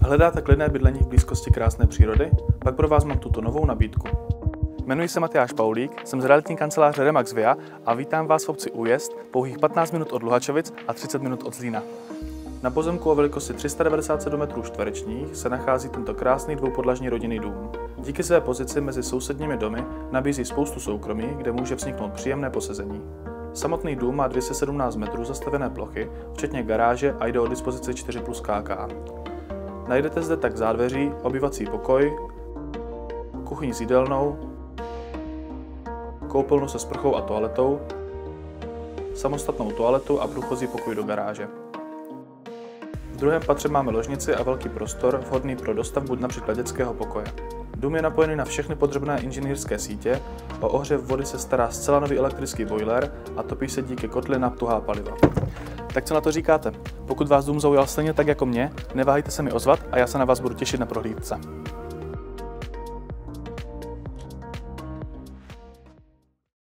Hledáte klidné bydlení v blízkosti krásné přírody? Pak pro vás mám tuto novou nabídku. Jmenuji se Matyáš Paulík, jsem z realitní kanceláře Remax Via a vítám vás v obci Újezd, pouhých 15 minut od Luhačovic a 30 minut od Zlína. Na pozemku o velikosti 397 m2 se nachází tento krásný dvoupodlažní rodinný dům. Díky své pozici mezi sousedními domy nabízí spoustu soukromí, kde může vzniknout příjemné posezení. Samotný dům má 217 metrů zastavěné plochy, včetně garáže a jde o dispozici 4+ KK. Najdete zde tak zádveří, obývací pokoj, kuchyni s jídelnou, koupelnu se sprchou a toaletou, samostatnou toaletu a průchozí pokoj do garáže. V druhém patře máme ložnici a velký prostor vhodný pro dostavbu například dětského pokoje. Dům je napojený na všechny potřebné inženýrské sítě, o ohřev vody se stará zcela nový elektrický boiler a topí se díky kotli na tuhá paliva. Tak co na to říkáte? Pokud vás dům zaujal stejně tak jako mě, neváhejte se mi ozvat a já se na vás budu těšit na prohlídce.